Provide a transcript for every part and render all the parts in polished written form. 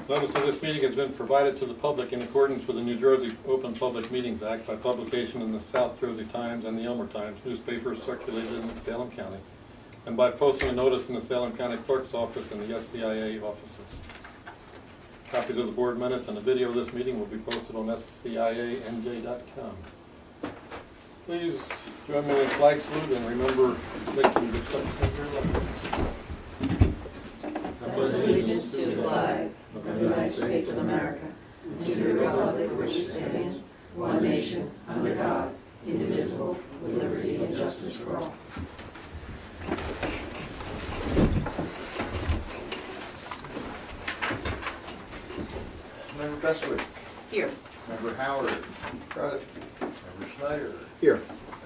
Notice of this meeting has been provided to the public in accordance with the New Jersey Open Public Meetings Act by publication in the South Jersey Times and the Elmer Times, newspapers circulated in Salem County, and by posting a notice in the Salem County Clerk's office and the SCIA offices. Copies of the board minutes and the video of this meeting will be posted on SCIANJ.com. Please join me in the flag salute and remember victims of September 11th. I pledge allegiance to the flag of the United States of America, and to the republic for which it stands, one nation, under God, indivisible, with liberty and justice for all. Member Bestwick. Here. Member Howard. Present. Member Schneider. Here.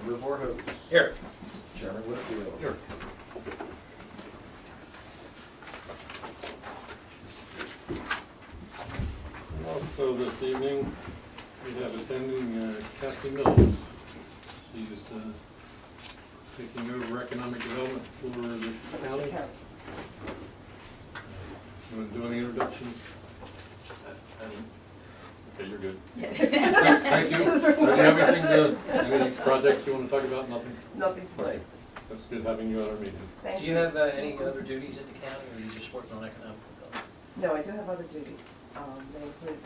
Member Vorhos. Here. Chairman Whitfield. Here. And also this evening, we have attending Kathy Mills. She's taking over economic development for the county. You want to do any introductions? Okay, you're good. Thank you. Do you have any projects you want to talk about? Nothing? Nothing tonight. It's good having you at our meeting. Thank Do you have any other duties at the county, or are you just working on economic development? No, I do have other duties. They include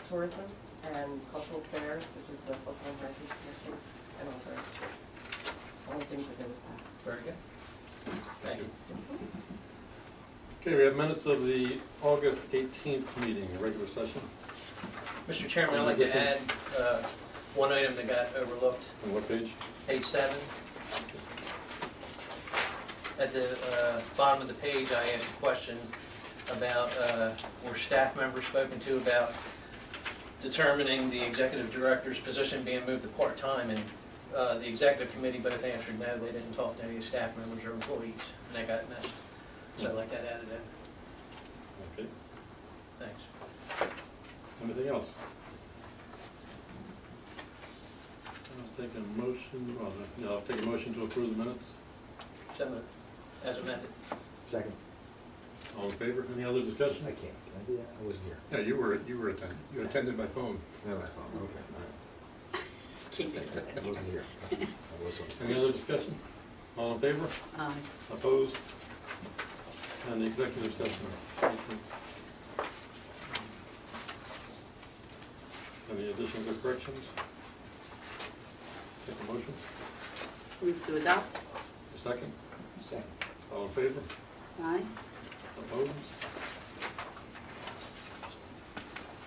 tourism and cultural affairs, which is the Football Heritage Commission, and all the things that go with that. Very good. Thank you. Okay, we have minutes of the August 18th meeting, regular session. Mr. Chairman, I'd like to add one item that got overlooked, On what page? page 7. At the bottom of the page, I asked a question about were staff members spoken to about determining the executive director's position being moved to part-time, and the executive committee both answered no, they didn't talk to any staff members or employees, and that got missed. So I'd like that added in. Okay. Thanks. Anything else? I'll take a motion, well, yeah, I'll take a motion to approve the minutes. So moved, as amended. Second. All in favor? Any other discussion? I can't. Can I do that? I wasn't here. Yeah, you attended by phone. No, my phone. Okay. I wasn't here. I wasn't. Any other discussion? All in favor? Aye. Opposed? And the executive session. 18th. Any additions or corrections? Take a motion. Move to adopt. A second. Second. All in favor? Aye. Opposed?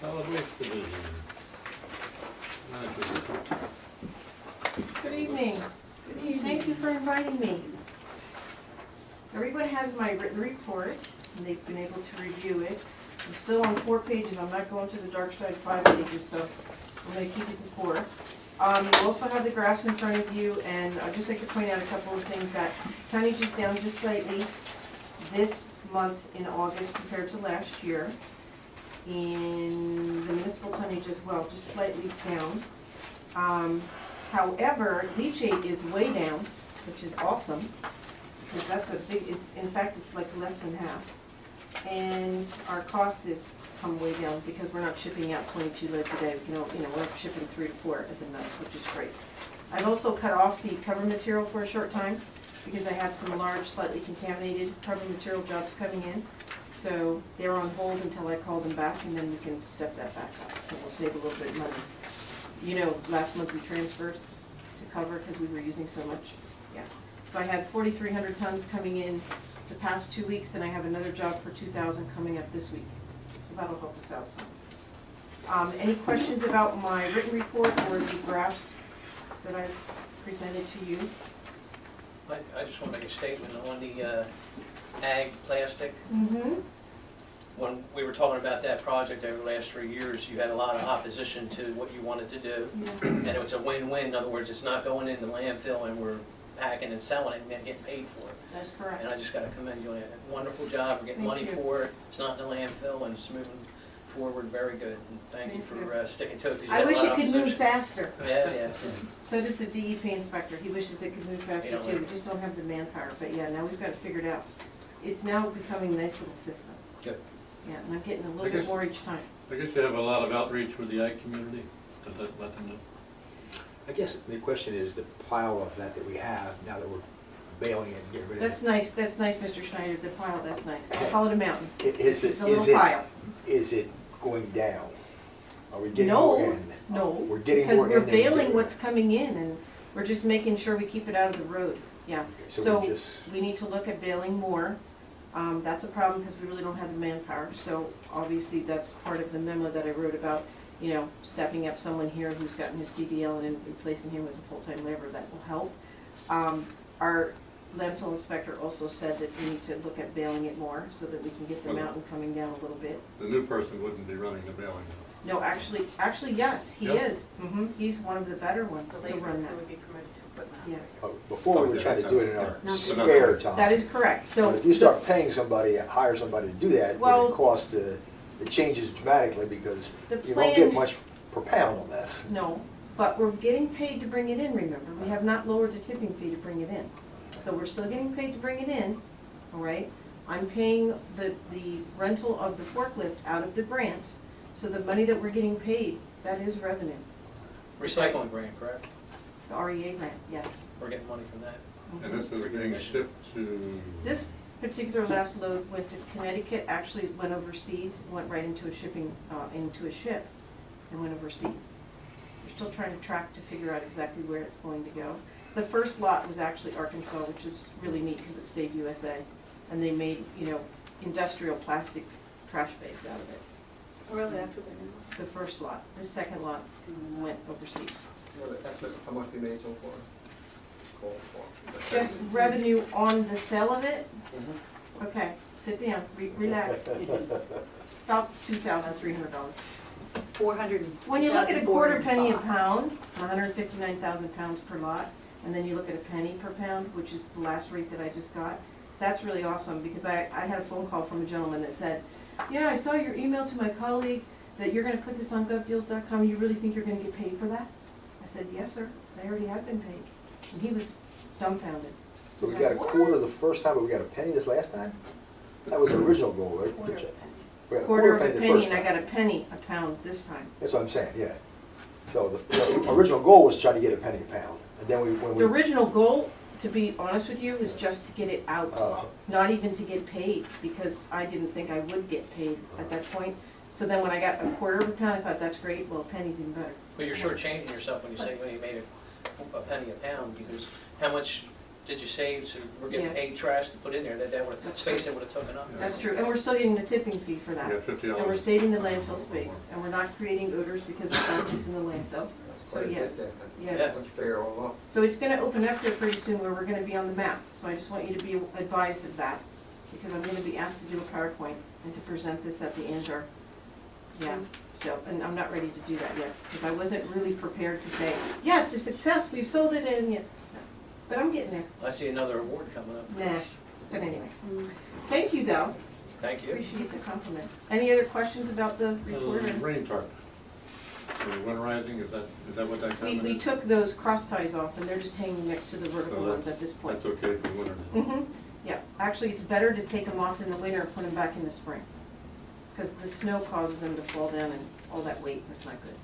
Solid Waste Division. Manager's report. Good evening. Good evening. Thank you for inviting me. Everyone has my written report, and they've been able to review it. I'm still on 4 pages. I'm not going to the dark side 5 pages, so I'm going to keep it to 4. You also have the graphs in front of you, and I'd just like to point out a couple of things that tonnage is down just slightly this month in August compared to last year. In the municipal tonnage as well, just slightly down. However, leachate is way down, which is awesome, because that's a big, in fact, it's like less than half. And our cost is come way down because we're not shipping out 22 loads a day. We're shipping 3 to 4 at the most, which is great. I've also cut off the cover material for a short time because I had some large, slightly contaminated cover material jobs coming in. So they're on hold until I call them back, and then we can step that back up. So we'll save a little bit of money. Last month we transferred to cover because we were using so much. Yeah. So I had 4,300 tons coming in the past 2 weeks, and I have another job for 2,000 coming up this week. So that'll help us out some. Any questions about my written report or the graphs that I've presented to you? I just want to make a statement on the ag plastic. Mm-hmm. When we were talking about that project over the last 3 years, you had a lot of opposition to what you wanted to do. Yeah. And it was a win-win. In other words, it's not going in the landfill and we're packing and selling it and then getting paid for it. That's correct. And I just got to commend you on it. Wonderful job. We're getting Thank money you. for it. It's not in the landfill and it's moving forward very good. And thank you Thank for sticking to it. 'Cause you I had a wish lot it of could move opposition. faster. Yeah. So does the DEP inspector. He wishes it could move faster Yeah, too. We just don't have the manpower. But yeah, now we've got it figured out. It's now becoming a nice little system. Good. Yeah, and I'm getting a I little bit guess- more each time. I guess you have a lot of outreach with the ag community, does that let them know? I guess the question is the pile of that we have, now that we're bailing it and getting rid of That's it. nice, Mr. Schneider, the pile, that's nice. I call it a mountain. Is It's it, the is little it, pile. is it going down? Are we getting No, more in? No, We're getting because more in we're than we get bailing rid what's of. coming in, and we're just making sure we keep it out of the road, yeah. Okay, so So we just, we need to look at bailing more. That's a problem because we really don't have the manpower, so obviously that's part of the memo that I wrote about, you know, stepping up someone here who's gotten his CDL and then replacing him with a full-time laborer, that will help. Our landfill inspector also said that we need to look at bailing it more so that we can get the Well- mountain coming down a little bit. The new person wouldn't be running the bailing. No, actually, yes, he Yeah. is. He's one of the better ones to run that. would be permitted to put Yeah, before we were trying to do it in our Not- spare time. that is correct, so. But if you start paying somebody, hire somebody to do that, then Well- it costs, it changes dramatically because The you won't get plan- much per pound on this. No, but we're getting paid to bring it in, remember? We have not lowered the tipping fee to bring it in. So we're still getting paid to bring it in, all right? I'm paying the rental of the forklift out of the grant, so the money that we're getting paid, that is revenue. Recycling grant, correct? The REA grant, yes. We're getting money from that. And this is being shipped to, This particular last load went to Connecticut, actually went overseas, went right into a shipping, into a ship, and went overseas. We're still trying to track to figure out exactly where it's going to go. The first lot was actually Arkansas, which is really neat because it stayed USA. And they made, you know, industrial plastic trash bags out of it. Really, that's what they're doing? The first lot. The second lot went overseas. Estimate how much we made so far? Call for. Just revenue on the sale of it? Mhm. Okay, sit down, relax. About $2,300. 400. When you look at a quarter penny a pound, 159,000 pounds per lot, and then you look at a penny per pound, which is the last rate that I just got, that's really awesome, because I had a phone call from a gentleman that said, yeah, I saw your email to my colleague that you're gonna put this on govdeals.com, you really think you're gonna get paid for that? I said, yes, sir, I already have been paid. And he was dumbfounded. So we got a quarter the first time, but we got a penny this last time? That was the original goal, right? Quarter of a penny. We got a Quarter of a the penny, first and I time. got a penny a pound this time. That's what I'm saying, yeah. So the original goal was try to get a penny a pound, and then when The we, original goal, to be honest with you, was just to get it out. Oh. Not even to get paid, because I didn't think I would get paid at that point. So then when I got a quarter of a pound, I thought, that's great, well, a penny's even better. But you're shortchanging yourself when you say, well, you made a penny a pound, because how much did you save, so we're getting Yeah. paid trash to put in there, that would, space that would have taken up? That's true, and we're still getting the tipping fee for you that. got $50. And we're saving the landfill space, and we're not creating odors because the plastics in the landfill. That's So, quite a yeah. bit then. Yeah. Once you figure it all up. So it's gonna open up there pretty soon where we're gonna be on the map. So I just want you to be advised of that, because I'm gonna be asked to do a PowerPoint and to present this at the ANJR. Yeah, so, and I'm not ready to do that yet, because I wasn't really prepared to say, yeah, it's a success, we've sold it, and yet, but I'm getting there. I see another award coming up. Nah, but anyway. Thank you, though. Thank you. Appreciate the compliment. Any other questions about the report? Rain tarp. So winterizing, is that what that We comment is? took those cross ties off, and they're just hanging next to the vertical So ones at this point. That's okay for winter now. Mm-hmm, yeah, actually, it's better to take them off in the winter and put them back in the spring. Because the snow causes them to fall down and all that weight, that's not good.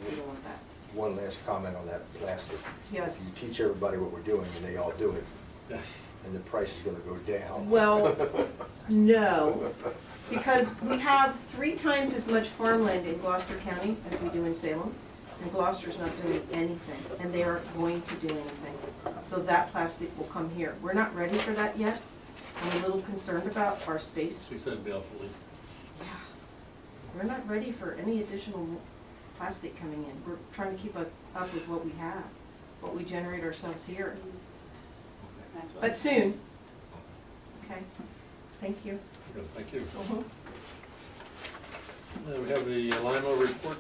We don't want that. one last comment on that plastic. Yes. If you teach everybody what we're doing, and they all do it, Yeah. and the price is gonna go down. Well, no, because we have 3 times as much farmland in Gloucester County as we do in Salem, and Gloucester's not doing anything, and they aren't going to do anything. So that plastic will come here. We're not ready for that yet. I'm a little concerned about our space. She said balefully. Yeah, we're not ready for any additional plastic coming in. We're trying to keep up with what we have, what we generate ourselves here. That's what. But soon. Okay, thank you. Good, thank you. Mhm. We have the Limo report.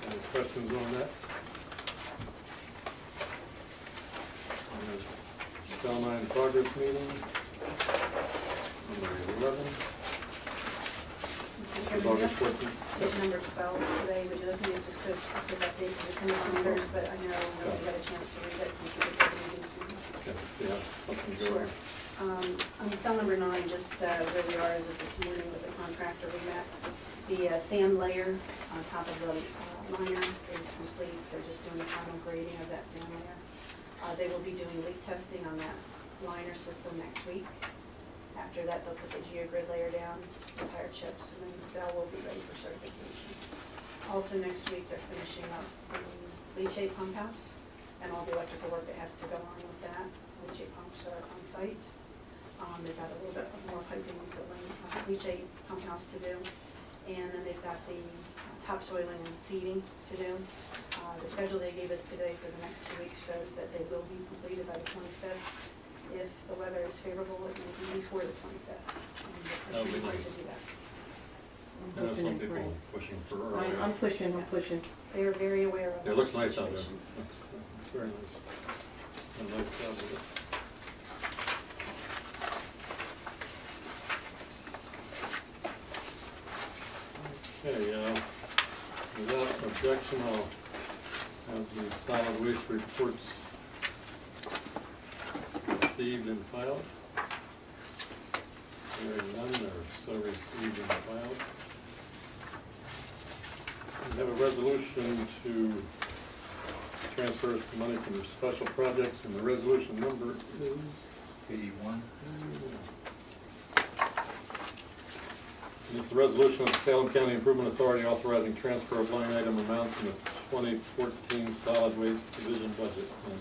Any questions on that? Cell 9 progress meeting, number 11. Mr. It's Chairman, August 14th. it's number 12 today, would you like me to just quick update, because it's in the computers, but I know nobody got a chance to read it since we did the meeting this morning. Okay, yeah, something to go Sure. over. On cell number 9, just where we are as of this morning, after we met. The sand layer on top of the liner is complete. They're just doing the final grading of that sand layer. They will be doing leak testing on that liner system next week. After that, they'll put the geogrid layer down, the tire chips, and then the cell will be ready for certification. Also next week, they're finishing up the leachate pump house and all the electrical work that has to go on with that. Leachate pumps are on site. They've got a little bit more piping and leachate pump house to do. And then they've got the topsoiling and seeding to do. The schedule they gave us today for the next 2 weeks shows that they will be completed by the 25th. If the weather is favorable, it may be before the 25th. And That would be we're pushing hard nice. to do that. I know some people pushing for earlier. I'm pushing. They are very aware of It the looks nice out there. situation. Looks very nice. A nice job with it. Okay, without objection, I'll have the solid waste reports received and filed. Hearing none, they're so received and filed. We have a resolution to transfer some money from special projects, and the resolution number is 81. It's the resolution of the Salem County Improvement Authority authorizing transfer of line item amounts in the 2014 solid waste division budget. And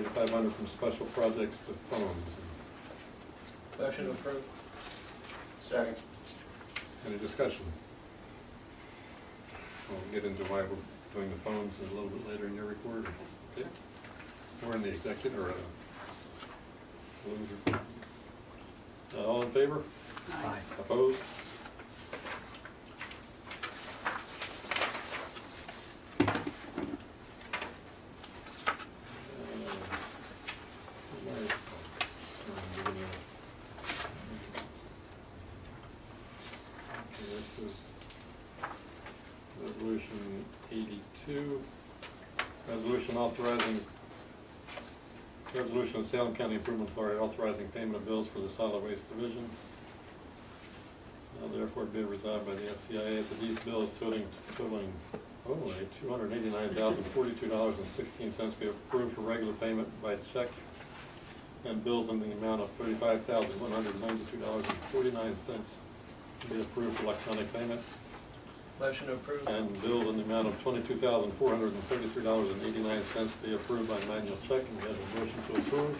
it's $3,500 from special projects to phones. Motion to approve. Second. Any discussion? We'll get into why we're doing the phones a little bit later in your report. Okay? We're in the executive, or all in favor? Aye. Opposed? This is Resolution 82, resolution of Salem County Improvement Authority authorizing payment of bills for the solid waste division. Now therefore be it resolved by the SCIA that these bills totaling only $289,042.16 be approved for regular payment by check, and bills in the amount of $35,192.49 be approved for electronic payment, Motion to approve. and bills in the amount of $22,433.89 be approved by manual check. And we have a motion to approve.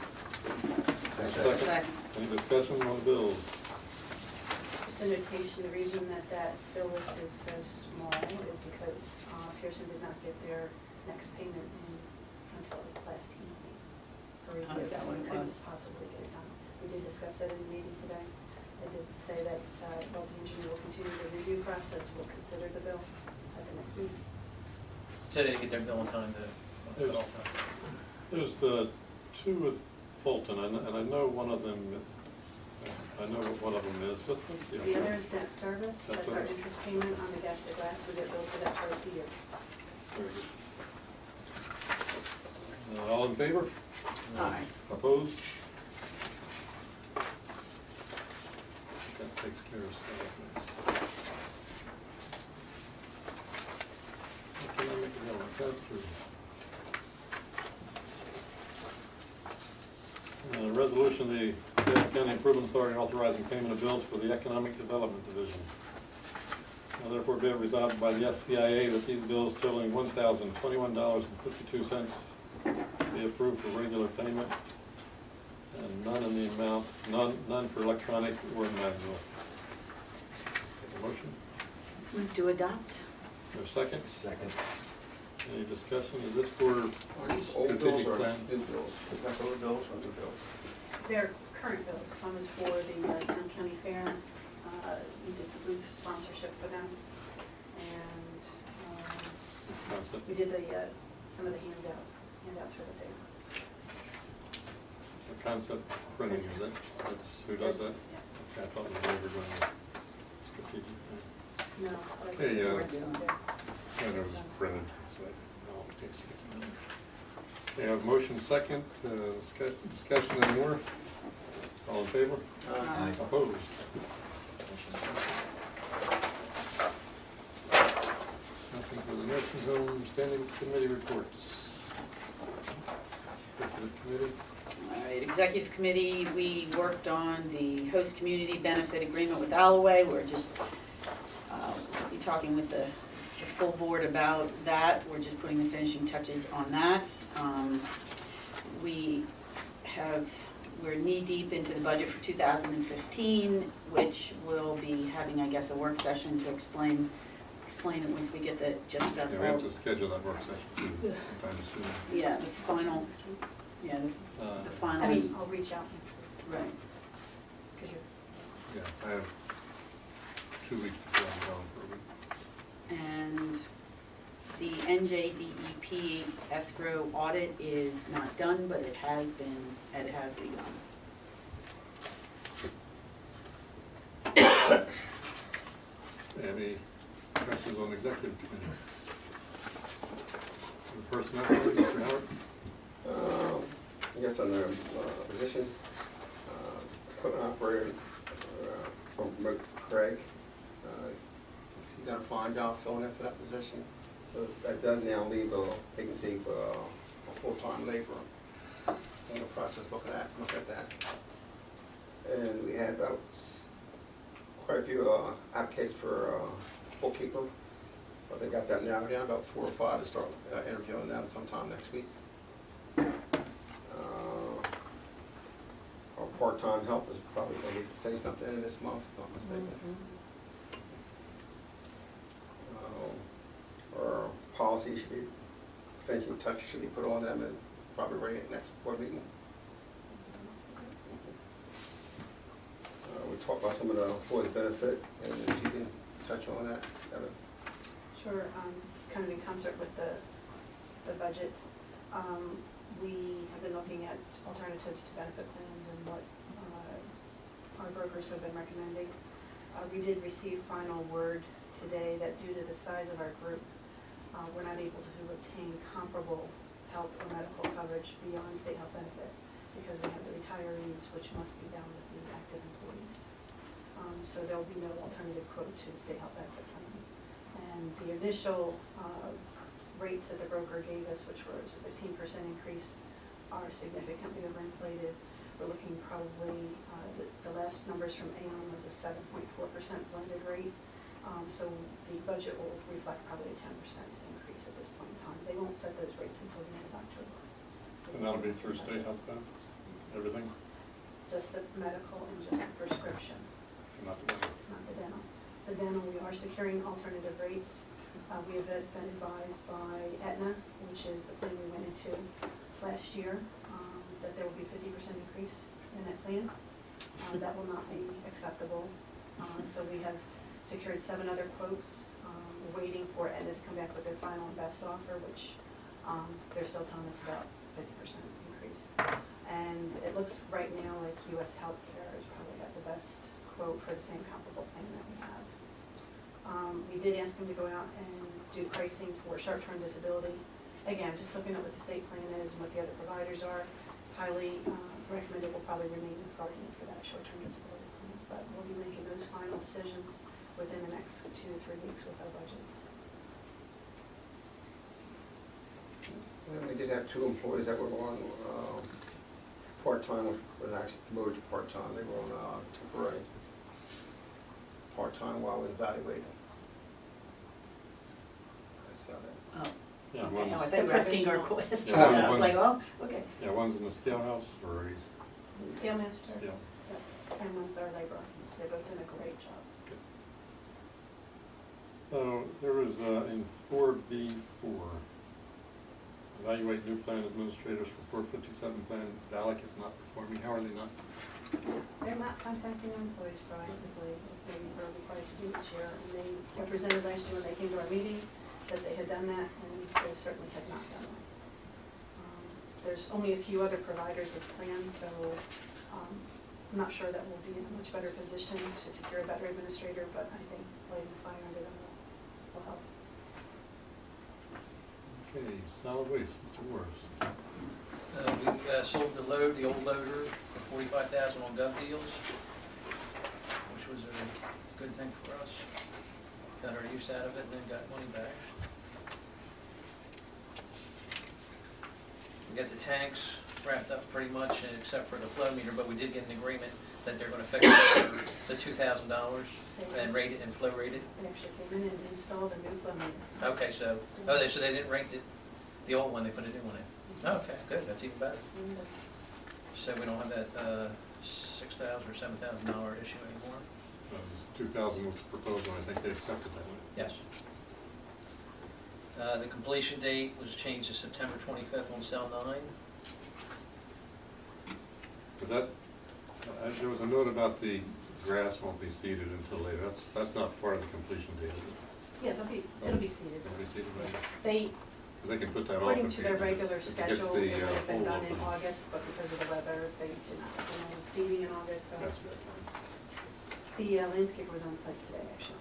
Second. Any discussion on the bills? Just a notation, the reason that that bill list is so small is because Pearson did not get their next payment until last evening. How does that one So we couldn't cause? possibly get it done. We did discuss that in the meeting today. They did say that while the engineer will continue the review process, we'll consider the bill at the next meeting. So they get their bill in time to. There's two with Fulton, and I know one of them, I know what one of them is, but The other is debt service, Debt that's our service. interest payment on the gas to glass, we get billed for that twice a year. Very good. All in favor? Aye. Opposed? That takes care of stuff. Economic development, that's through. Resolution, the Salem County Improvement Authority authorizing payment of bills for the Economic Development Division. Now therefore be it resolved by the SCIA that these bills totaling $1,021.52 be approved for regular payment, and none in the amount, none for electronic or manual. Take a motion. Move to adopt. Or second? Second. Any discussion? Is this for Are these old bills strategic or plan? new bills? Leftover bills or new bills? They're current bills, some is for the Salem County Fair, we did the booth sponsorship for them, and Concept? we did some of the handouts for the fair. The concept printing, is that, that's who does that? That's- yeah. Okay, I thought we were doing strategic plan. No. that's Okay, what yeah. we're doing there. I know it was printed, so it takes a minute. Okay, I have motion second, discussion anymore? All in favor? Aye. Opposed? nursing home standing committee reports. Executive committee. All right, executive committee, we worked on the host community benefit agreement with Alloway. We're just, be talking with the full board about that. We're just putting the finishing touches on that. We're knee-deep into the budget for 2015, which we'll be having, I guess, a work session to explain it once we get the, just about. Yeah, we have to schedule that work session too, sometime soon. Yeah, the final, yeah, the final. I mean, I'll reach out, Right. because you're, Yeah, I have 2 weeks before I'm gone for a week. And the NJDEP escrow audit is not done, but it has begun. Any questions on executive committee? The personnel committee, Mr. Howard? I guess on the position, equipment operator from Craig, he's done a fine job filling in for that position. So that does now leave a vacancy for a full-time laborer. In the process, look at that. And we had about quite a few applications for bookkeeper, but they got that narrowed down, about 4 or 5 to start interviewing them sometime next week. Our part-time help is probably going to be finishing up the end of this month, if I'm not mistaken. Our policy should be, finishing touch should be put on them and probably ready at next board meeting. We talked about some of the employee benefit, and if you can touch on that, Evan. sure, kind of in concert with the budget. We have been looking at alternatives to benefit plans and what our brokers have been recommending. We did receive final word today that due to the size of our group, we're not able to obtain comparable health or medical coverage beyond state health benefit because we have the retirees, which must be down with the active employees. So there will be no alternative quote to the state health benefit plan. And the initial rates that the broker gave us, which was a 15% increase, are significantly overinflated. We're looking probably, the last numbers from Aon was a 7.4% blended rate. So the budget will reflect probably a 10% increase at this point in time. They won't set those rates until the end of October. And that'll be through state health benefits, everything, Just the medical and just the prescription, not the other. not the dental. The dental, we are securing alternative rates. We have been advised by Aetna, which is the plan we went into last year, that there will be 50% increase in that plan. That will not be acceptable. So we have secured 7 other quotes. We're waiting for Aetna to come back with their final and best offer, which they're still telling us about 50% increase. And it looks right now like US Healthcare has probably got the best quote for the same comparable plan that we have. We did ask them to go out and do pricing for short-term disability. Again, just looking at what the state plan is and what the other providers are, it's highly recommended we'll probably remain with Guardian for that short-term disability plan. But we'll be making those final decisions within the next 2 to 3 weeks with our budgets. And we did have 2 employees that were on part-time, which was actually promoted to part-time. They were on temporary part-time while we evaluated. I saw that. Oh, Yeah, okay, one's- oh, I thought you were asking our question. Yeah, I was like, one's- oh, okay. Yeah, one's in the scale house, or he's, Scale Master, yeah. and one's our laborer. They're both doing a great job. So there was in 4B4, evaluate new plan administrators for 457 plan. VALIC is not performing. How are they not? They're not contacting their employees proactively, as they were required to do each year. And they represented last year when they came to our meeting that they had done that, and they certainly have not done that. There's only a few other providers of plans, so I'm not sure that we'll be in a much better position to secure a better administrator, but I think lighting the fire under them will help. Okay, solid waste, Mr. Morris. We sold the old loader for $45,000 on gov deals, which was a good thing for us. Got our use out of it and then got money back. We got the tanks wrapped up pretty much, except for the flow meter, but we did get an agreement that they're gonna fix it for the $2,000 and rate it and flow rate it. They actually came in and installed a new flow meter. Okay, so, so they didn't rate the old one, they put a new one in. Okay, good, that's even better. So we don't have that $6,000 or $7,000 issue anymore? 2,000 was proposed, and I think they accepted that one. Yes. The completion date was changed to September 25th on cell 9. Is that, there was a note about the grass won't be seeded until later. That's not part of the completion date, is it? Yeah, it'll be seeded. It'll be seeded later? They, 'Cause they can put that off. according if to they- their regular if it gets schedule, the, it would have been hole done in open. August, but because of the weather, they did not do any seeding in August, so. That's bad. The landscaper was on site today, actually.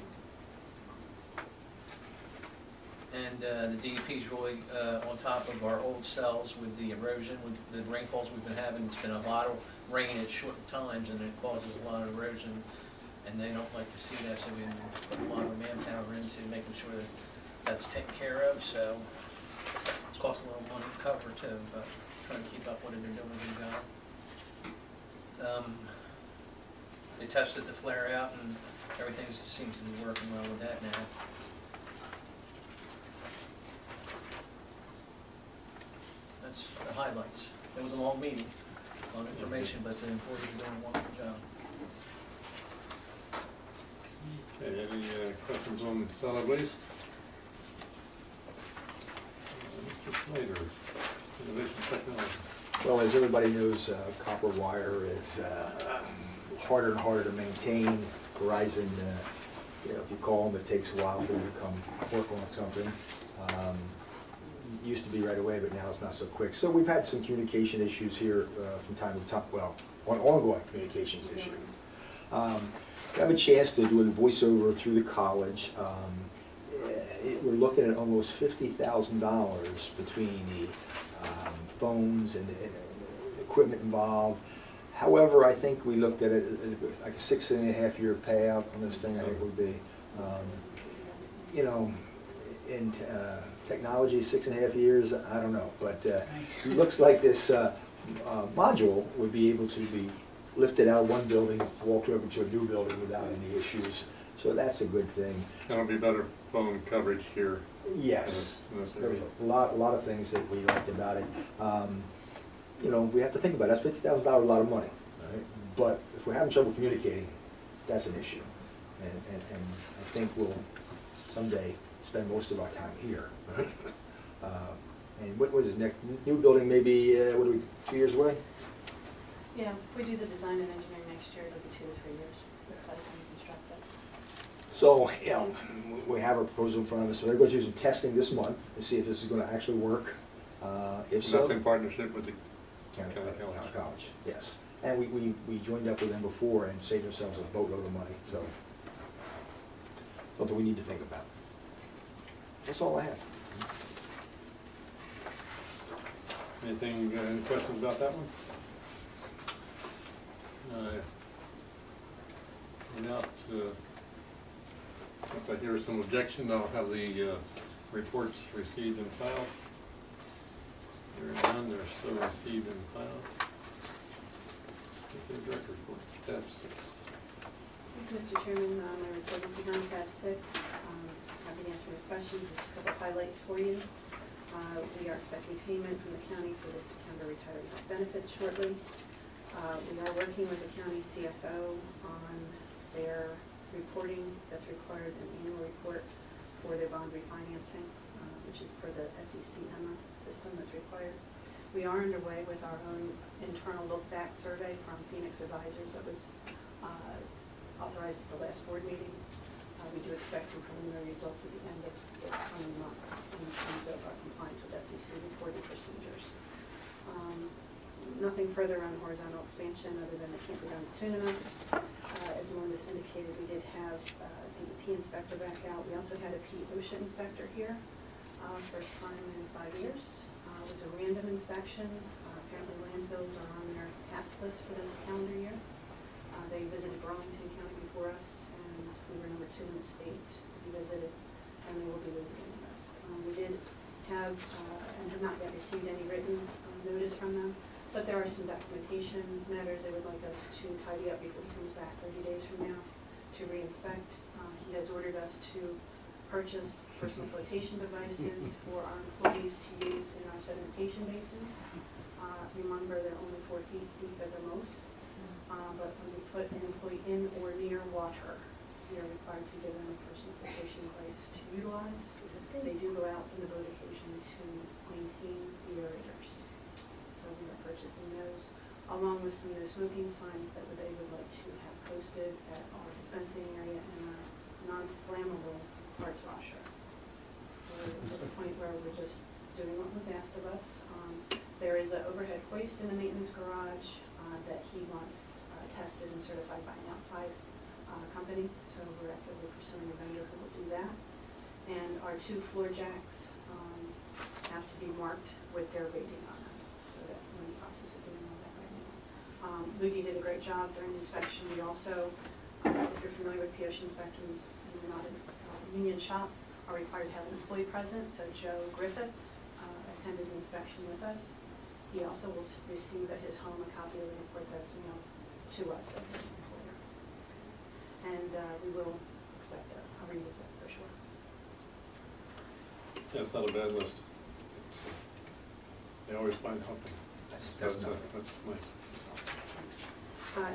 And the DEP's really on top of our old cells with the erosion, with the rainfalls we've been having. It's been a lot of rain at short times, and it causes a lot of erosion, and they don't like to see that, so we put a lot of manpower into making sure that that's taken care of. So it's costing a little money to cover too, but trying to keep up what they're doing with the job. They tested the flare out, and everything seems to be working well with that now. That's the highlights. It was a long meeting on information, but the employees are doing a wonderful job. Okay, any questions on solid waste? Mr. Snyder, Innovation Technology. Well, as everybody knows, copper wire is harder and harder to maintain. Verizon, if you call them, it takes a while for them to come work on something. Used to be right away, but now it's not so quick. So we've had some communication issues here from time to time, well, on ongoing communications issue. We have a chance to do a voiceover through the college. We're looking at almost $50,000 between the phones and the equipment involved. However, I think we looked at it like a 6.5-year payout on this thing. I think would be, in technology, 6.5 years, I don't know. But it looks like this module would be able to be lifted out of one building, walked over to a new building without any issues. So that's a good thing. That'll be better phone coverage here. Yes, in this there's area. a lot of things that we liked about it. We have to think about it. That's $50,000, a lot of money, right? But if we're having trouble communicating, that's an issue. And I think we'll someday spend most of our time here. And what was it, next, new building maybe, 2 years away? Yeah, if we do the design and engineering next year, it'll be 2 to 3 years by the time we construct it. So, we have our proposal in front of us. So they're going to do some testing this month to see if this is going to actually work. If And so, that's in partnership with the County County College. College, yes. And we joined up with them before and saved ourselves a boatload of money, so something we need to think about. That's all I have. Anything, any questions about that one? Now, unless I hear some objection, I'll have the reports received and filed. There are none, they're still received and filed. Okay, director report, tab 6. Mr. Chairman, my report is behind tab 6. Happy to answer your questions. Just a couple highlights for you. We are expecting payment from the county for the September retiree benefits shortly. We are working with the county CFO on their reporting that's required, an annual report for their bond refinancing, which is per the SCIANJ system that's required. We are underway with our own internal look-back survey from Phoenix Advisors that was authorized at the last board meeting. We do expect some preliminary results at the end of this coming month in terms of our compliance with SEC reporting procedures. Nothing further on horizontal expansion other than it can't be done soon enough. As Melinda's indicated, we did have DEP inspector back out. We also had a OSHA inspector here, first time in 5 years. It was a random inspection. Apparently landfills are on their task list for this calendar year. They visited Burlington County before us, and we were number 2 in the state to be visited, and they will be visiting us. We did have, and have not yet received any written notice from them. But there are some documentation matters they would like us to tidy up before he comes back 30 days from now to re-inspect. He has ordered us to purchase personal flotation devices for our employees to use in our sedimentation basins. Remember, they're only 4 feet deep at the most, but when we put an employee in or near water, we are required to give them a personal flotation device to utilize. They do go out in the boat occasionally to maintain the aerators. So we are purchasing those, along with some no smoking signs that they would like to have posted at our dispensing area and our non-flammable parts washer. We're at the point where we're just doing what was asked of us. There is an overhead hoist in the maintenance garage that he wants tested and certified by an outside company, so we're actively pursuing a vendor who will do that. And our 2 floor jacks have to be marked with their rating on them, so that's in the process of doing all that right now. Luigi did a great job during the inspection. We also, if you're familiar with POSH inspections, and we're not in union shop, are required to have an employee present, so Joe Griffith attended the inspection with us. He also will receive at his home a copy of the report that's mailed to us as an employer. And we will expect a revisit for sure. That's not a bad list. They always find something. That's That's nothing. nice.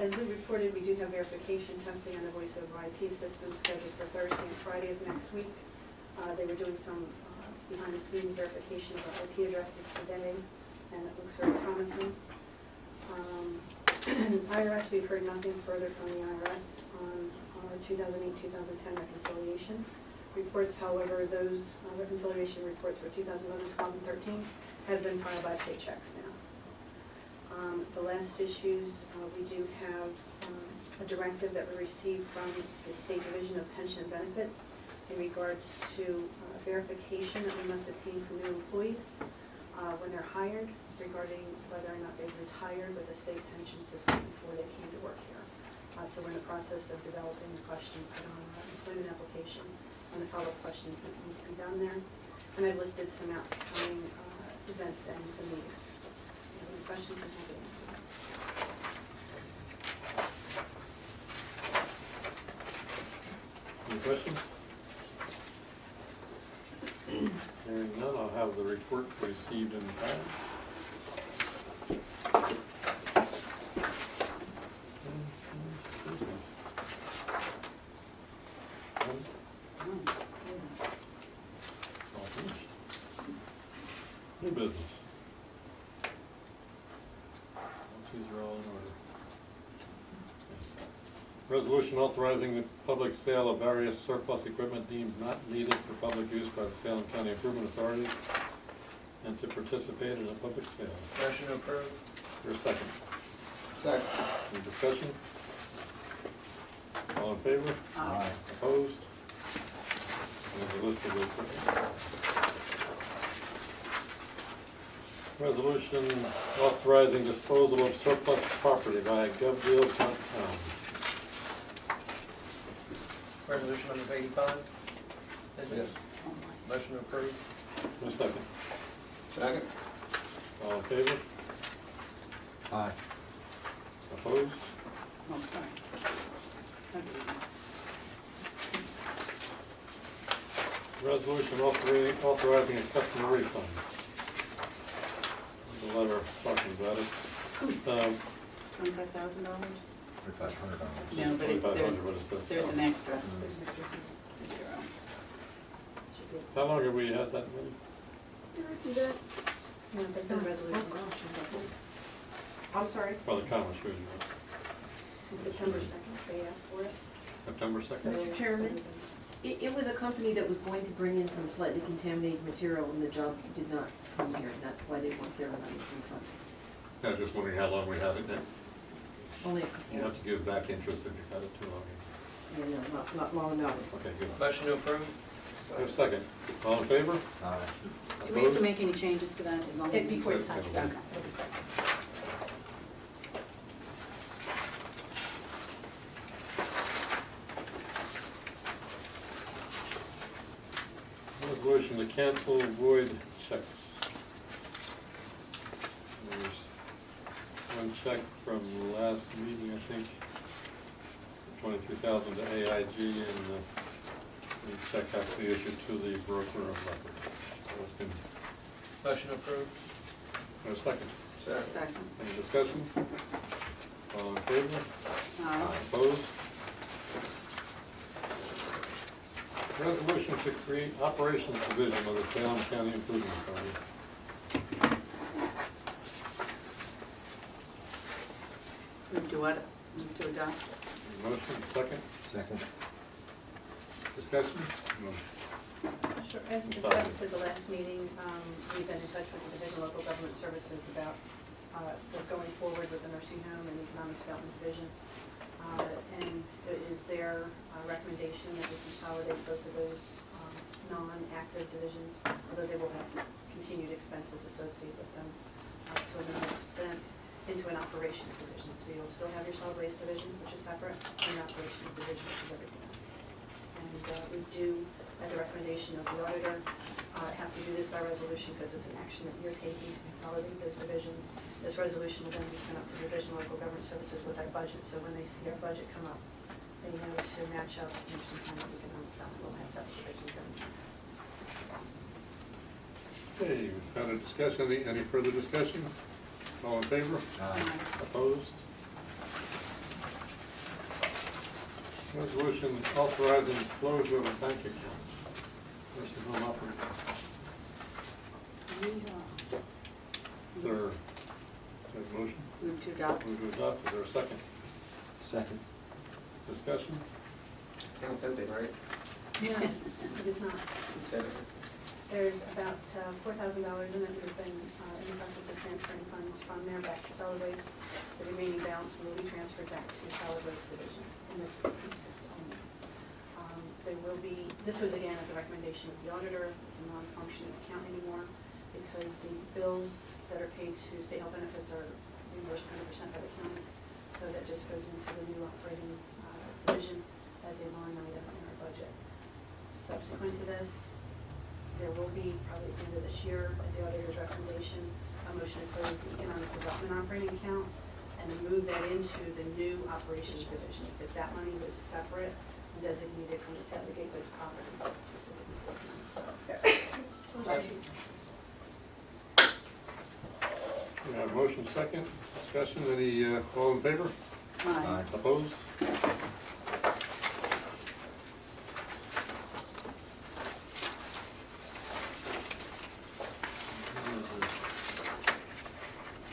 As we reported, we do have verification testing on the voice over IP system scheduled for Thursday and Friday of next week. They were doing some behind-the-scenes verification of our IP addresses today, and it looks very promising. IRS, we've heard nothing further from the IRS on our 2008-2010 reconciliation reports. However, those reconciliation reports for 2011, 12, and 13 have been filed by Paychecks now. The last issues, we do have a directive that we received from the State Division of Pension and Benefits in regards to verification that we must obtain from new employees when they're hired, regarding whether or not they've retired with the state pension system before they came to work here. So we're in the process of developing the question put on our employment application and the follow-up questions that need to be done there. And I've listed some upcoming events and some meetings. If you have any questions, I'm happy to answer them. Any questions? Hearing none, I'll have the report received in time. It's all finished. New business. These are all in order. Yes. Resolution authorizing the public sale of various surplus equipment deemed not needed for public use by the Salem County Improvement Authority and to participate in a public sale. Motion to approve. For a second. Second. Any discussion? All in favor? Aye. Opposed? There's a list of the equipment. Resolution authorizing disposal of surplus property by GovDeals.com. Resolution number 85. Is it? Yes. Motion to approve. For a second. Second. All in favor? Aye. Opposed? Oh, sorry. Resolution authorizing a customer refund. There's a letter talking about it. $25,000? $2,500. No, but it's, 2,500, what it says. there's an extra. Mm. Zero. How long have we had that money? No, that's in the resolution. I'm sorry. Well, the common should Since September 2nd, they asked for it. September 2nd? Mr. Chairman, it was a company that was going to bring in some slightly contaminated material, and the job did not come here, and that's why they want their money refunded. I was just wondering how long we had it then. Only a You couple, have to give back interest if you've had it too long. yeah, no, not long enough. Okay, good. Motion to approve. Have a second. All in favor? Aye. Do we have to make any changes to that as long as? It's before it's That's signed. good. Okay. Resolution to cancel void checks. one check from last meeting, I think, $23,000 to AIG, and the check has to be issued to the broker of record. So it's been, Motion approved. a second. Second. Any discussion? All in favor? Aye. Opposed? Resolution to create operations division of the Salem County Improvement Fund. Move to what? Move to adopt? Motion, second. Second. Discussion? Sure, as discussed at the last meeting, we've been in touch with the Division of Local Government Services about going forward with the nursing home and economic development division. And it is their recommendation that we consolidate both of those non-active divisions, although they will have continued expenses associated with them, to an amount spent into an operations division. So you'll still have your solid waste division, which is separate, and an operations division, which is everything else. And we do, at the recommendation of the auditor, have to do this by resolution because it's an action that you're taking to consolidate those divisions. This resolution will then be sent up to the Division of Local Government Services with our budget, so when they see our budget come up, they know to match up and sometimes we can, we'll have subdivisions in. Okay, we've had a discussion. Any further discussion? All in favor? Opposed? Resolution authorizing closure of bank accounts. Nursing home operating. Is there a motion? Move to adopt? Move to adopt. Is there a second? Second. Discussion? Account's empty, right? No, it is not. You said it. There's about $4,000 in it. We've been in the process of transferring funds from there back to solid waste. The remaining balance will be transferred back to solid waste division in this piece only. There will be, this was again at the recommendation of the auditor. It's a non-functioning account anymore because the bills that are paid to state health benefits are reimbursed 100% by the county. So that just goes into the new operating division as a line item in our budget. Subsequent to this, there will be, probably at the end of this year, at the auditor's recommendation, a motion to close the economic development operating account and to move that into the new operations division, because that money was separate and designated from the sale of the Gateway's property specifically for them. We have motion second. Discussion? Any, all in favor? Aye. Opposed?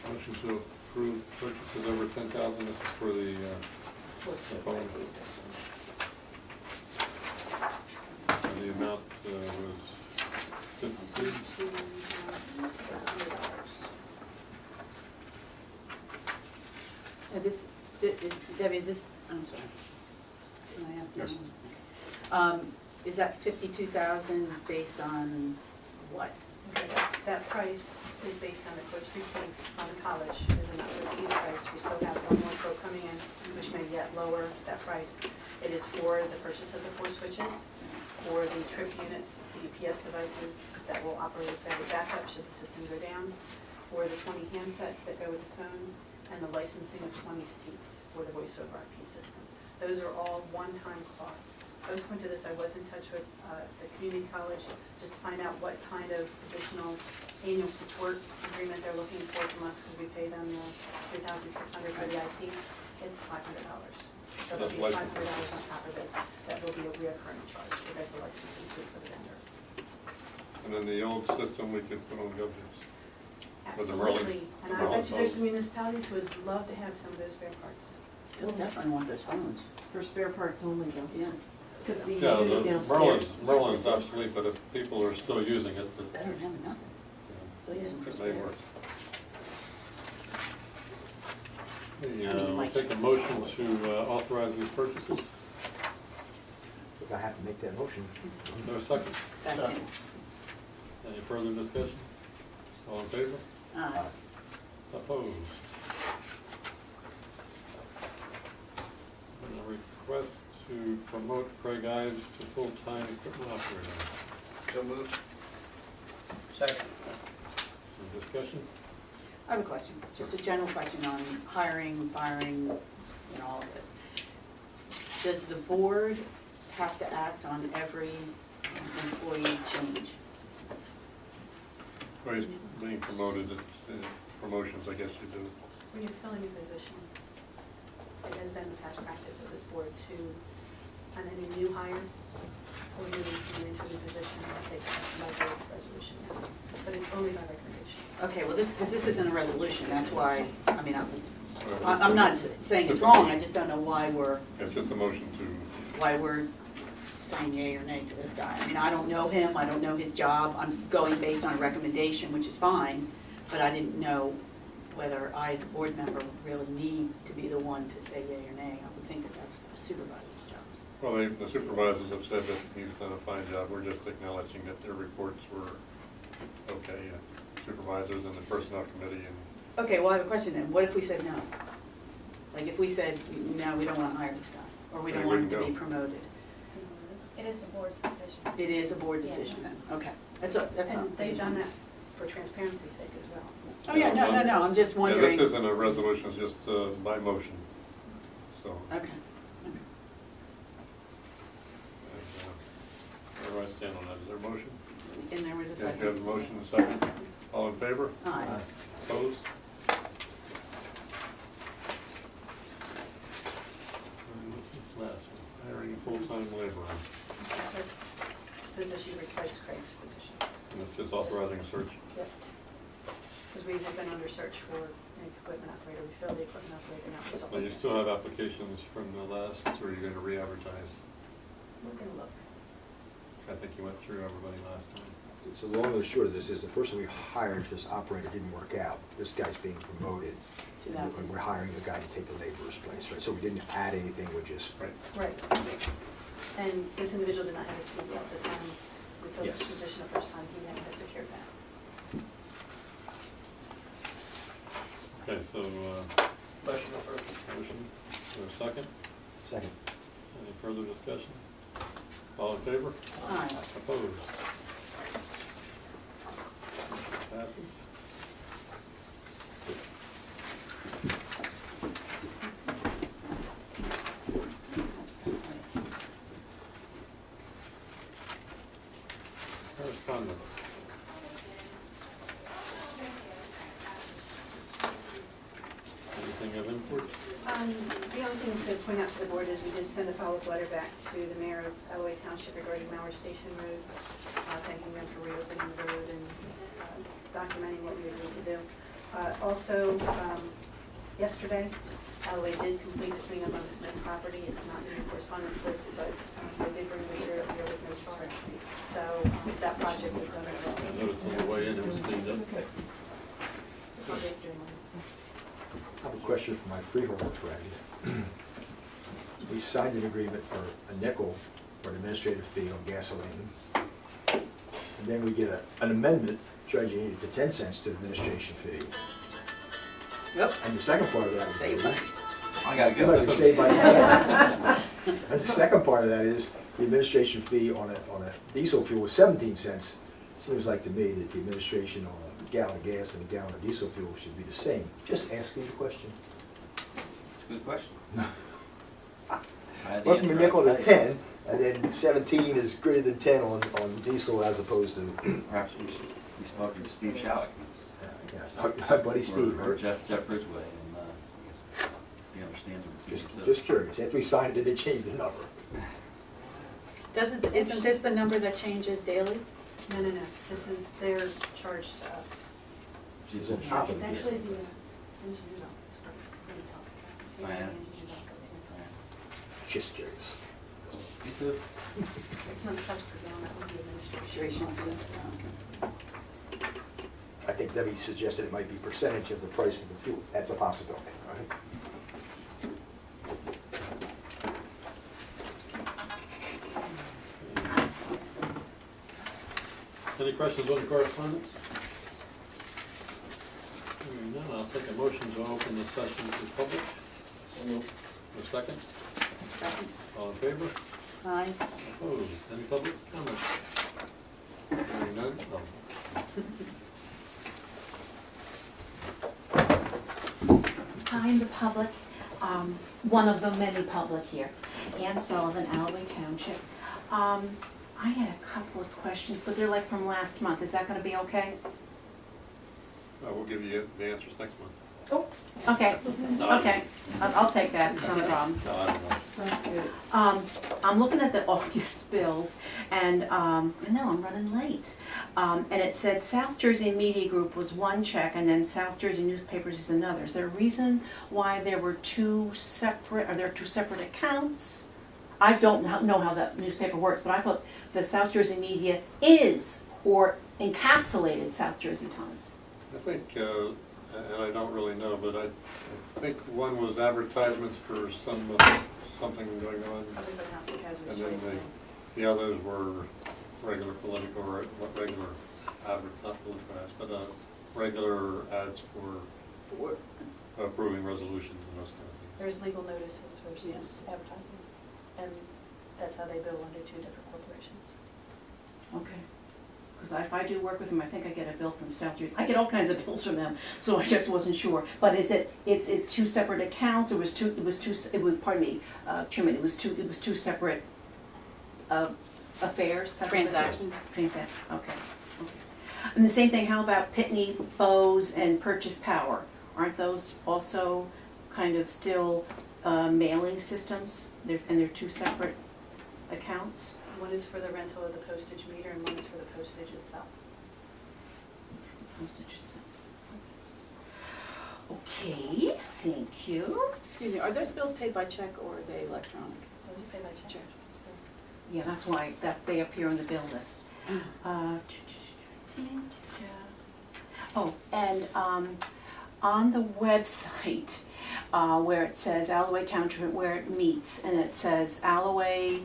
Motion to approve purchases over 10,000. This is for the phone. And the amount was 52. This is, Debbie, is this, I'm sorry, can I ask you? Yes. Is that 52,000 based on what? Okay, that price is based on the quotes received from the college, is a not to exceed price. We still have one more quote coming in, which may yet lower that price. It is for the purchase of the 4 switches, for the trip units, the UPS devices that will operate as backup should the system go down, for the 20 handsets that go with the phone, and the licensing of 20 seats for the voice over IP system. Those are all one-time costs. Subsequent to this, I was in touch with the community college just to find out what kind of additional annual support agreement they're looking for from us, because we pay them $3,600 for the IT. It's $500. So there'll be $500 on top of this. That will be a reoccurring charge, but that's a licensing fee for the vendor. And then the old system we could put on GovJobs. With the Merlin- Absolutely. And the I Merlin bet you there's phones. some municipalities who would love to have some of those spare parts. They'll definitely want those phones. For spare parts only though, Yeah, because the Yeah, unit the downstairs. Merlin's obsolete, but if people are still using it, it's, better than having nothing. They'll use them for it spare. may work. Okay, I mean, we'll Mike. take a motion to authorize these purchases. If I have to make that motion. Is there a second? Second. Any further discussion? All in favor? Aye. Opposed? And a request to promote Craig Ives to full-time equipment operator. So moved. Second. Any discussion? I have a question, just a general question on hiring, firing, and all of this. Does the board have to act on every employee change? Well, he's being promoted, it's promotions, I guess you do. When you're filling a position, it has been the past practice of this board to, on any new hire, or moving someone into a new position, take by board resolution, yes. But it's only by recommendation. Okay, well, because this isn't a resolution, that's why, I mean, I'm not saying it's wrong, I just don't know why we're It's just a motion to, saying yea or nay to this guy. I mean, I don't know him, I don't know his job, I'm going based on a recommendation, which is fine, but I didn't know whether I, as a board member, really need to be the one to say yea or nay. I would think that that's the supervisor's jobs. well, the supervisors have said that he's done a fine job. We're just acknowledging that their reports were okay. Supervisors and the personnel committee and Okay, well, I have a question then. What if we said no? Like if we said, no, we don't want to hire this guy, or we don't Then he want him to wouldn't be go. promoted? It is the board's decision. It is a board decision then, okay. That's all. And they've done that for transparency's sake as well. Oh, yeah, no, I'm just wondering. Yeah, this isn't a resolution, it's just by motion, so. Okay. and, Where do I stand on that? Is there a motion? And there was a Yes, second. you have a motion, a second. All in favor? Aye. Opposed? And what's this last one? Hiring a full-time laborer. That's the position replaced Craig's position. And it's just authorizing a search. Yep. Because we have been under search for an equipment operator. We filled the equipment operator now. Well, you still have applications from the last, or are you going to re-advertise? We're gonna look. I think you went through everybody last time. So the long and the short of this is the person we hired for this operator didn't work out. This guy's being promoted. To that And we're hiring a guy to take the laborer's place, right? So we didn't add anything, we just, Right. Right. And this individual did not have a CV at the time we filled Yes. the position the first time. He never had secured that. Okay, so, Motion approved. motion, is there a second? second. Any further discussion? All in favor? Aye. Opposed? Passes. Correspondence. Anything of import? The only thing to point out to the board is we did send a follow-up letter back to the mayor of Alloway Township regarding Malware Station Road, thanking them for reopening the road and documenting what we agreed to do. Also, yesterday, Alloway did complete the cleanup on the Smith property. It's not in the correspondence list, but they did bring the material here with no charge. So that project is done. I noticed on the way in, it was cleaned up. I have a question for my freeholder friend. We signed an agreement for a nickel for an administrative fee on gasoline. And then we get an amendment charging it to 10 cents to administration fee. Yep. And the second part of that was. Save money. I gotta You might go. be saved by that. And the second part of that is the administration fee on a diesel fuel was 17 cents. Seems like to me that the administration on a gallon of gas and a gallon of diesel fuel should be the same. Just asking the question. It's a good question. I had the Went from a answer. nickel to 10, and then 17 is greater than 10 on diesel as opposed to, Perhaps we should talk to Steve Shalik. my buddy Steve. Or Jeff Ridgway, and I guess he understands it. Just curious. After we signed it, did they change the number? Isn't this the number that changes daily? No. This is their charge to us. It's on top of It's the actually diesel. the engineer's office. Let me talk. Oh, yeah? Engineer's office. Just curious. It's not the cost per gallon, that was the Administration administration. fee. Okay. I think Debbie suggested it might be percentage of the price of the fuel. That's a possibility, right? Any questions on the correspondence? Hearing none, I'll take a motion to open the session to the public. A second? Second. All in favor? Aye. Opposed? Any public comment? Hearing none? No. morning, the public. One of the many public here. Ann Sullivan, Alloway Township. I had a couple of questions, but they're like from last month. Is that gonna be okay? We'll give you the answers next month. Okay, okay. I'll take that, it's not a problem. No, I don't know. Sounds good. I'm looking at the August bills, and I know I'm running late. And it said South Jersey Media Group was one check, and then South Jersey Newspapers is another. Is there a reason why there were two separate, are there two separate accounts? I don't know how that newspaper works, but I thought the South Jersey Media is, or encapsulated South Jersey Times. I think, and I don't really know, but I think one was advertisements for something going on. Public announcement hazardous And then waste thing. the others were regular political, or what regular, not political ads, but regular ads for approving resolutions and those kind of things. There's legal notices versus advertising, and that's how they bill under two different corporations. Okay. Because if I do work with them, I think I get a bill from South Jersey. I get all kinds of bills from them, so I just wasn't sure. But is it two separate accounts, or pardon me, Chairman, it was two separate affairs? Type of thing? Transactions. Transactions, okay. And the same thing, how about Pitney Bowes and Purchase Power? Aren't those also kind of still mailing systems? And they're two separate accounts? One is for the rental of the postage meter, and one is for the postage itself. Postage itself. Okay, thank you. Excuse me, are those bills paid by check or are they electronic? So we pay by check. Check. So Yeah, that's why they appear on the bill list. Oh, and on the website where it says Alloway Township, where it meets, and it says Alloway,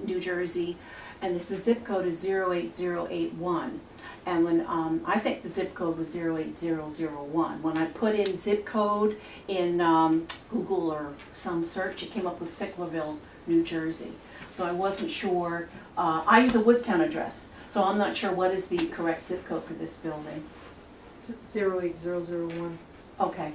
New Jersey, and this the zip code is 08081. And when I think the zip code was 08001. When I put in zip code in Google or some search, it came up with Sicklerville, New Jersey. So I wasn't sure. I use a Woodstown address, so I'm not sure what is the correct zip code for this building. 08001. Okay,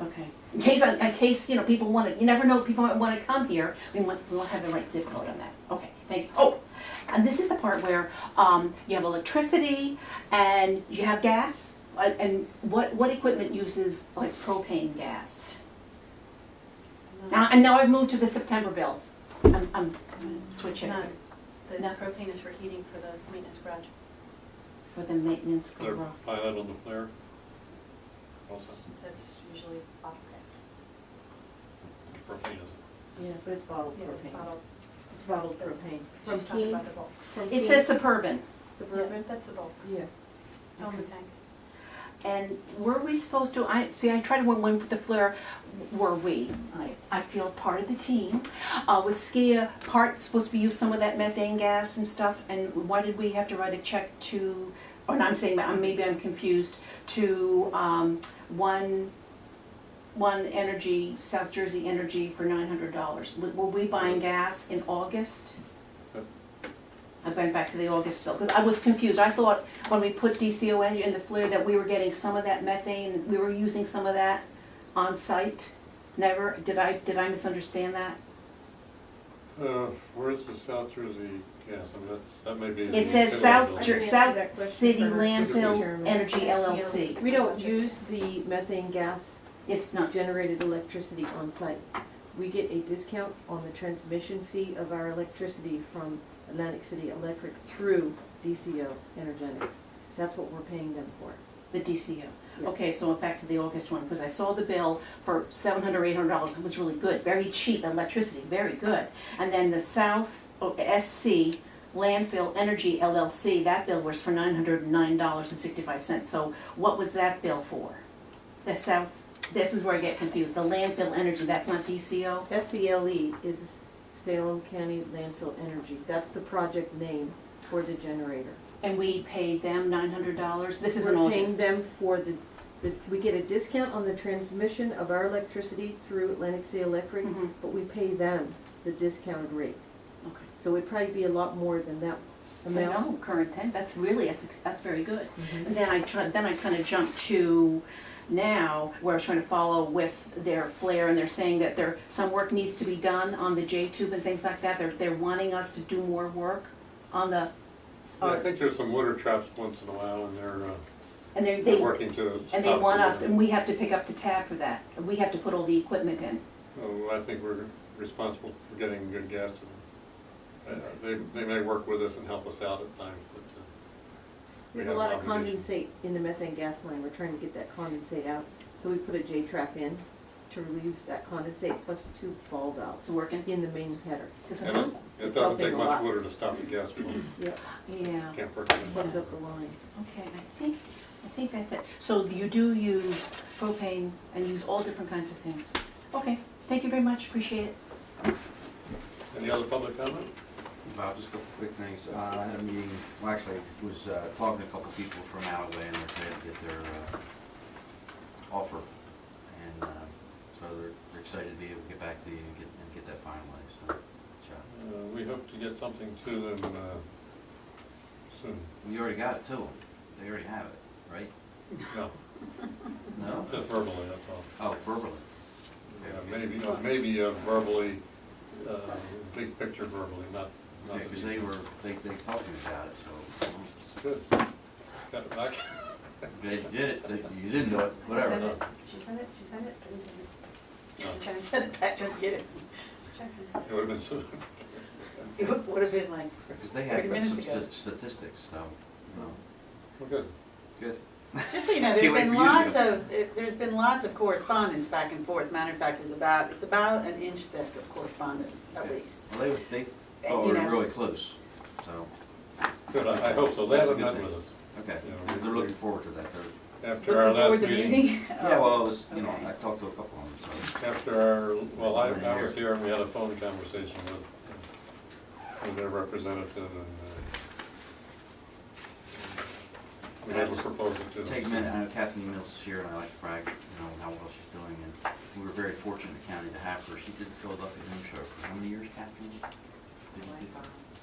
okay. In case you know people want to. You never know. People might want to come here. We'll have the right zip code on that. Okay, thank you. Oh, and this is the part where you have electricity and you have gas. And what equipment uses like propane gas? Now I've moved to the September bills. I'm switching None. The No. propane is for heating for the maintenance garage. for the maintenance They're garage. pilot on the flare also, That's usually bottle propane is Yeah, but it's bottled cap. Yeah, it's propane. bottled. It's bottled That's- propane. She's talking about the bulk. It says Suburban. Suburban? Yeah, that's the bulk. Yeah. On the Okay. tank. And were we supposed to, I tried to win with the flare, were we? I feel part of the team. Was SCIA supposed to be used some of that methane gas and stuff? And why did we have to write a check to, or no, I'm saying, maybe I'm confused, to One Energy, South Jersey Energy for $900? Were we buying gas in August? I went back to the August bill, because I was confused. I thought when we put DCO energy in the flare that we were getting some of that methane, we were using some of that on site. Never, did I misunderstand that? where's the South Jersey gas? I mean, that may be. in It the says utility South bill. I can answer South that question City for her. Landfill Chairman. Energy LLC. We don't use the methane gas It's not, generated electricity on site. We get a discount on the transmission fee of our electricity from Atlantic City Electric through DCO Energetics. That's what we're paying them for. the DCO. Yeah. Okay, so back to the August one, because I saw the bill for $700, $800. It was really good, very cheap electricity, very good. And then the South SC Landfill Energy LLC, that bill was for $909.65. So what was that bill for? The South, this is where I get confused. The Landfill Energy, that's not DCO? SCLE is Salem County Landfill Energy. That's the project name for the generator. And we paid them $900? This is in We're paying August. them for we get a discount on the transmission of our electricity through Atlantic City Electric, Mhm. but we pay them the discounted rate. Okay. So it'd probably be a lot more than that I amount. know, current 10, that's very good. Mhm. And then I kind of jumped to now, we're trying to follow with their flair, and they're saying that some work needs to be done on the J-tube and things like that. They're wanting us to do more work on the, I think there's some water traps once in a while, and and they're they working to stop. and they want us, the- and we have to pick up the tab for that. We have to put all the equipment in. Oh, I think we're responsible for getting good gas to them. They may work with us and help us out at times, but We we have a have lot an of obligation. condensate in the methane gas line, we're trying to get that condensate out, so we put a J-trap in to relieve that condensate, plus two ball valves It's working. in the main header. 'Cause And it It's doesn't helping take a much lot. water to stop the gas flow. Yep, yeah. Can't work it in. plugs up the line. Okay, I think that's it. So you do use propane and use all different kinds of things. Okay, thank you very much, appreciate it. Any other public comment? Bob, just a couple quick things. I had a meeting, well, actually, was talking to a couple people from Alloway, and they're trying to get their offer. And so they're excited to be able to get back to you and get that finalized, so, good job. We hope to get something to them soon. We already got it to them. They already have it, right? No, No? just verbally, that's all. Oh, verbally. Maybe verbally, big picture verbally, not. Yeah, because they talked to me about it, so. Good. Got it back? They did it, you didn't do it, whatever. She sent it, I didn't No, get it. Sent it back, didn't get it. Just checking. it would have been soon. It would have been like, Because they 30 had minutes some ago. statistics, so, you know, Well, good. good. Just so you know, Can't wait there's been lots of correspondence back and forth. Matter of fact, it's about an inch thick of correspondence, at Yeah. least. Well, they You were know. really close, so, Good, I hope so. They That's a haven't good met thing. with us. okay. Yeah, They're looking forward to that. After our Looking last forward to meeting. meeting? Yeah, well, it was, Okay. I talked to a couple of them, so. After our, well, I was here and we had a phone conversation with their representative and we have a proposal to them. Take a minute, I know Kathleen Mills is here, and I like to brag, how well she's doing, and we were very fortunate in the county to have her. She did the Philadelphia Home Show for how many years, Kathleen?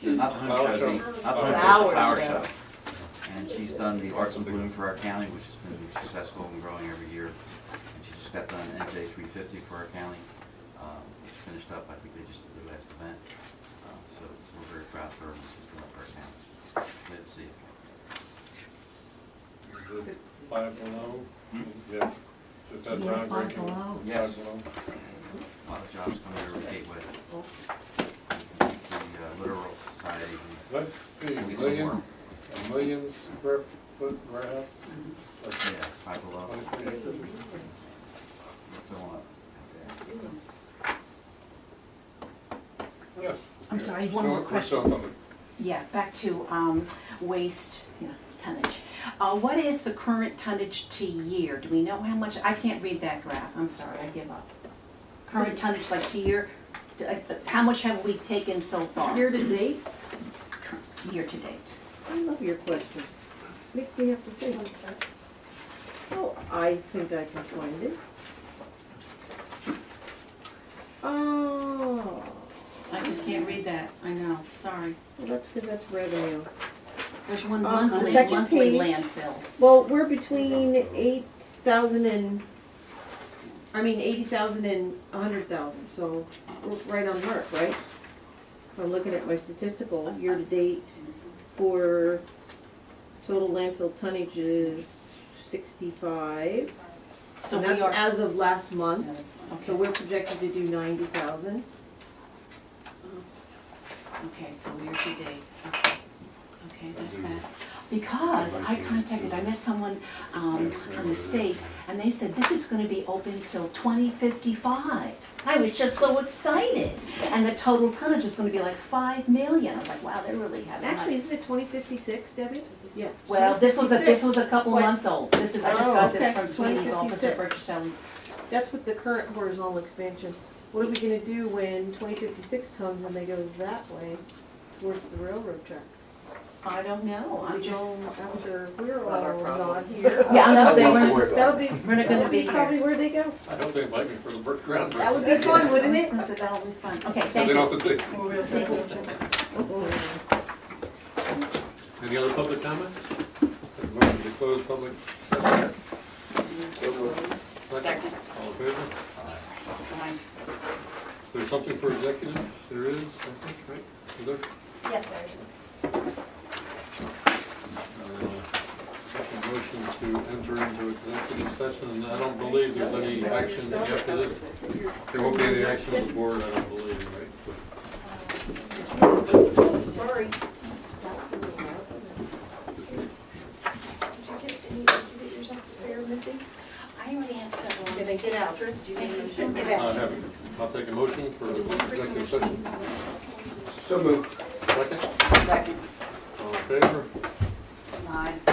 Yeah, not the home Flower show, show? not the home show, Flower the flower show. show. And she's done the Arts in Bloom for our county, which has been successful and growing every year. And she just got done NJ 350 for our county, which finished up, I think they just did their last event. So we're very proud of her, and she's doing it for our county. Good to see you. Is it Five Below? Hmm? Yeah. Just that Yeah, brown Five brick? Below. Yes. Five Below. A lot of jobs coming here with Gateway. The Literal Society. Let's see, We'll get some more. a million square foot warehouse? Like Yeah, Five Below. 23 acres or something? We're filling up. Yes. I'm sorry, one more We're question. still coming. Yeah, back to waste, tonnage. What is the current tonnage to year? Do we know how much? I can't read that graph, I'm sorry, I give up. Current tonnage like to year, how much have we taken so far? Year to date, Year to date. I love your questions, makes me have to think. Oh, I think I can find it. Oh, I just can't read that, I know, sorry. well, that's because that's revenue. There's one On the monthly second page. landfill. Well, we're between 8,000 and, 80,000 and 100,000, so we're right on mark, right? If I'm looking at my statistical, year-to-date for total landfill tonnage is 65. So And we that's are, as of last month, so okay, we're projected to do 90,000. okay, so year to date, okay, that's that. Because I met someone from the state, and they said, this is gonna be open till 2055. I was just so excited, and the total tonnage is gonna be like 5 million. I was like, wow, they're really having. Actually, isn't it 2056, Debbie? Yes. Well, this was a 2056. couple Wait. months old. I just Oh, got this okay. from Sweeney's office at 2056. Burchell. That's with the current horizontal expansion. What are we gonna do when 2056 comes and they go that way towards the railroad track? I don't know, I'm We just, go after we're Not our all problem. not here. yeah, I'm not saying, Don't we're worry about That'll it. be, We're not gonna that'll be be here. probably where they go. I hope they invite me for the groundbreaking. That would be fun, wouldn't it? That'll be fun. Okay, So thank they you. don't have to dig. Thank you. Any other public comments? Motion to close public session. So moved. Second. All in favor? Aye. Is there something for executive? There is, I think, right? Is there? Yes, there is. A motion to enter into executive session, and I don't believe there's any action after this. There won't be any action of the board, I don't believe, right? Sorry. I already have several. Did they get out? Thank you so Get much. out. I haven't. I'll take a motion for executive session. So moved. Second? Second. All in favor? Aye.